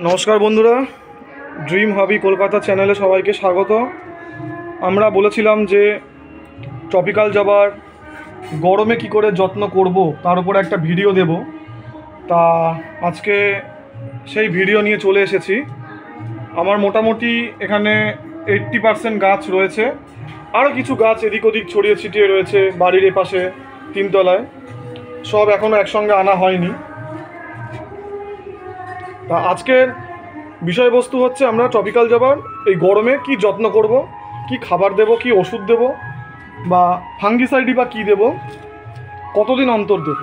নমস্কার বন্ধুরা, ড্রিম হবি কলকাতা চ্যানেলে সবাইকে স্বাগত। আমরা বলেছিলাম যে টপিক্যাল জবার গরমে কি করে যত্ন করব তার উপরে একটা ভিডিও দেব। তা আজকে সেই ভিডিও নিয়ে চলে এসেছি। আমার মোটামুটি এখানে 80% গাছ রয়েছে, আরও কিছু গাছ এদিক ওদিক ছড়িয়ে ছিটিয়ে রয়েছে বাড়ির এপাশে তিনতলায়। সব এখনও একসঙ্গে আনা হয়নি। তা আজকের বিষয়বস্তু হচ্ছে আমরা টপিক্যাল জবার এই গরমে কি যত্ন করব, কি খাবার দেব, কি ওষুধ দেব, বা ফাঙ্গিসাইডই বা কী দেব, কতদিন অন্তর দেব।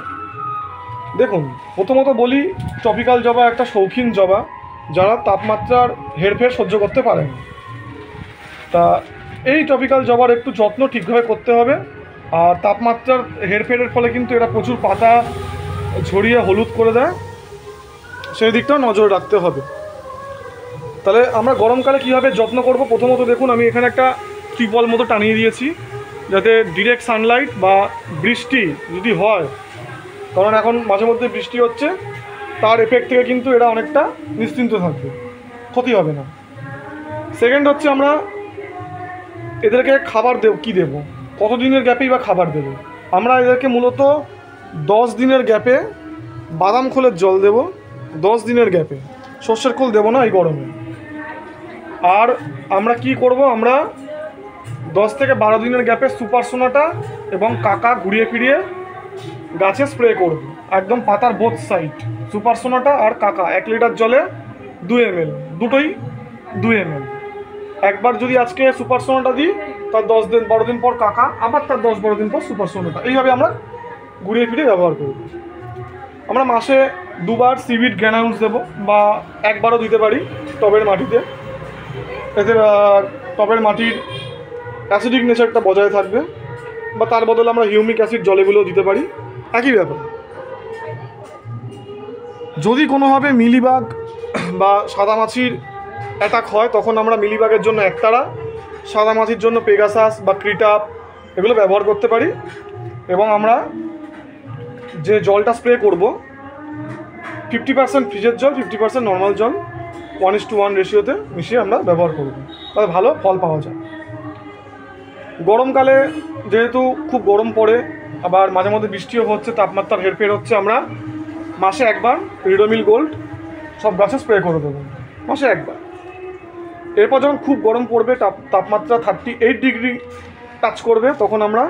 দেখুন, প্রথমত বলি, টপিক্যাল জবা একটা শৌখিন জবা, যারা তাপমাত্রার হেরফের সহ্য করতে পারে না। তা এই টপিক্যাল জবার একটু যত্ন ঠিকভাবে করতে হবে। আর তাপমাত্রার হেরফেরের ফলে কিন্তু এরা প্রচুর পাতা ঝরিয়ে হলুদ করে দেয়, সেই দিকটাও নজর রাখতে হবে। তাহলে আমরা গরমকালে কীভাবে যত্ন করব, প্রথমত দেখুন, আমি এখানে একটা ত্রিপল মতো টানিয়ে দিয়েছি, যাতে ডিরেক্ট সানলাইট বা বৃষ্টি যদি হয়, কারণ এখন মাঝে মধ্যে বৃষ্টি হচ্ছে, তার এফেক্ট থেকে কিন্তু এরা অনেকটা নিশ্চিন্ত থাকবে, ক্ষতি হবে না। সেকেন্ড হচ্ছে আমরা এদেরকে খাবার কী দেবো, কতদিনের গ্যাপেই বা খাবার দেবো। আমরা এদেরকে মূলত 10 দিনের গ্যাপে বাদাম খোলের জল দেব, 10 দিনের গ্যাপে। সর্ষের খোল দেবো না এই গরমে। আর আমরা কি করব, আমরা 10 থেকে 12 দিনের গ্যাপে সুপার সোনাটা এবং কাকা ঘুরিয়ে ফিরিয়ে গাছে স্প্রে করব, একদম পাতার বোথ সাইড। সুপার সোনাটা আর কাকা 1 লিটার জলে 2 ml, দুটোই 2 ml। একবার যদি আজকে সুপার সোনাটা দিই, তার 10-12 দিন পর কাকা, আবার তার 10-12 দিন পর সুপার সোনাটা, এইভাবে আমরা ঘুরিয়ে ফিরিয়ে ব্যবহার করব। আমরা মাসে 2বার সিভিড গ্র্যানাউলস দেবো, বা একবারও দিতে পারি টবের মাটিতে। এতে টবের মাটির অ্যাসিডিক নেচারটা বজায় থাকবে, বা তার বদলে আমরা হিউমিক অ্যাসিড জলেগুলোও দিতে পারি, একই ব্যাপার। যদি কোনোভাবে মিলিবাগ বা সাদামাছির অ্যাটাক হয়, তখন আমরা মিলিবাগের জন্য একতারা, সাদামাছির জন্য পেগাসাস বা ক্রিটাপ, এগুলো ব্যবহার করতে পারি। এবং আমরা যে জলটা স্প্রে করব, 50% ফ্রিজের জল, 50% নর্মাল জল, 1:1 রেশিওতে মিশিয়ে আমরা ব্যবহার করব, তাহলে ভালো ফল পাওয়া যায়। গরমকালে যেহেতু খুব গরম পড়ে, আবার মাঝে মধ্যে বৃষ্টিও হচ্ছে, তাপমাত্রার হেরফের হচ্ছে, আমরা মাসে একবার রিডোমিল গোল্ড সব গাছে স্প্রে করে দেবো, মাসে একবার। এরপর যখন খুব গরম পড়বে, তাপমাত্রা 38 ডিগ্রি টাচ করবে, তখন আমরা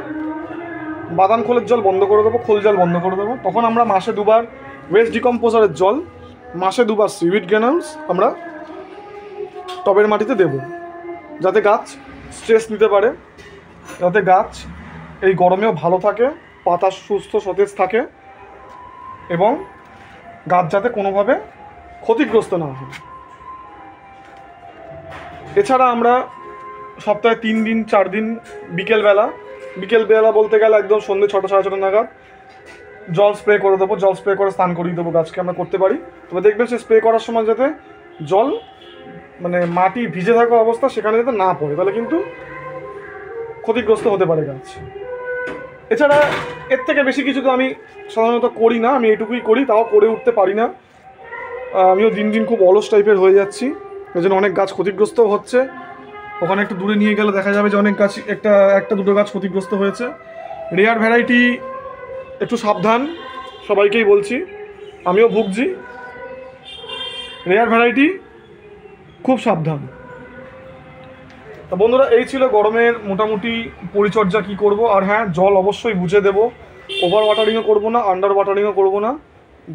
বাদাম খোলের জল বন্ধ করে দেবো, খোল জল বন্ধ করে দেবো। তখন আমরা মাসে 2বার ওয়েস্ট ডিকম্পোজারের জল, মাসে 2বার সিভিড গ্র্যানাউলস আমরা টবের মাটিতে দেব, যাতে গাছ স্ট্রেস নিতে পারে, যাতে গাছ এই গরমেও ভালো থাকে, পাতা সুস্থ সতেজ থাকে, এবং গাছ যাতে কোনোভাবে ক্ষতিগ্রস্ত না হয়। এছাড়া আমরা সপ্তাহে 3 দিন 4 দিন বিকেলবেলা বলতে গেলে একদম সন্ধ্যে 6টা 6:30 নাগাদ জল স্প্রে করে দেবো, জল স্প্রে করে স্নান করিয়ে দেবো গাছকে, আমরা করতে পারি। তবে দেখবেন সে স্প্রে করার সময় যাতে জল, মানে মাটি ভিজে থাকা অবস্থা, সেখানে যাতে না পড়ে, তাহলে কিন্তু ক্ষতিগ্রস্ত হতে পারে গাছ। এছাড়া এর থেকে বেশি কিছু তো আমি সাধারণত করি না, আমি এটুকুই করি, তাও করে উঠতে পারি না। আমিও দিন দিন খুব অলস টাইপের হয়ে যাচ্ছি, এই জন্য অনেক গাছ ক্ষতিগ্রস্তও হচ্ছে। ওখানে একটু দূরে নিয়ে গেলে দেখা যাবে যে অনেক গাছ, একটা দুটো গাছ ক্ষতিগ্রস্ত হয়েছে। রেয়ার ভ্যারাইটি একটু সাবধান, সবাইকেই বলছি, আমিও ভুগছি। রেয়ার ভ্যারাইটি খুব সাবধান। তা বন্ধুরা, এই ছিল গরমের মোটামুটি পরিচর্যা কী করব। আর হ্যাঁ, জল অবশ্যই বুঝে দেবো, ওভার ওয়াটারিংও করবো না, আন্ডার ওয়াটারিংও করবো না।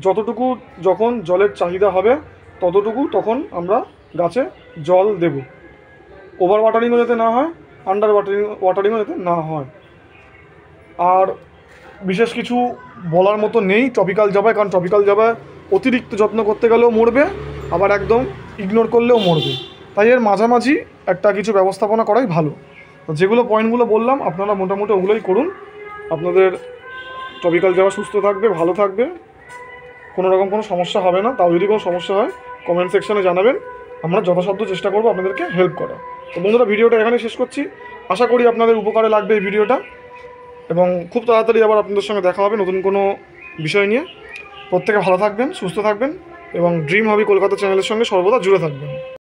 যতটুকু যখন জলের চাহিদা হবে ততটুকু তখন আমরা গাছে জল দেব। ওভার ওয়াটারিংও যাতে না হয়, আন্ডার ওয়াটারিংও যাতে না হয়। আর বিশেষ কিছু বলার মতো নেই টপিক্যাল জবায়, কারণ টপিক্যাল জবায় অতিরিক্ত যত্ন করতে গেলেও মরবে, আবার একদম ইগনোর করলেও মরবে। তাই এর মাঝামাঝি একটা কিছু ব্যবস্থাপনা করাই ভালো। যেগুলো পয়েন্টগুলো বললাম, আপনারা মোটামুটি ওগুলোই করুন, আপনাদের টপিক্যাল জবা সুস্থ থাকবে, ভালো থাকবে, কোনো রকম কোনো সমস্যা হবে না। তাও যদি কোনো সমস্যা হয় কমেন্ট সেকশনে জানাবেন, আমরা যথাসাধ্য চেষ্টা করবো আপনাদেরকে হেল্প করা। তো বন্ধুরা, ভিডিওটা এখানে শেষ করছি। আশা করি আপনাদের উপকারে লাগবে এই ভিডিওটা, এবং খুব তাড়াতাড়ি আবার আপনাদের সঙ্গে দেখা হবে নতুন কোনো বিষয় নিয়ে। প্রত্যেকে ভালো থাকবেন, সুস্থ থাকবেন, এবং ড্রিম হবি কলকাতা চ্যানেলের সঙ্গে সর্বদা জুড়ে থাকবেন।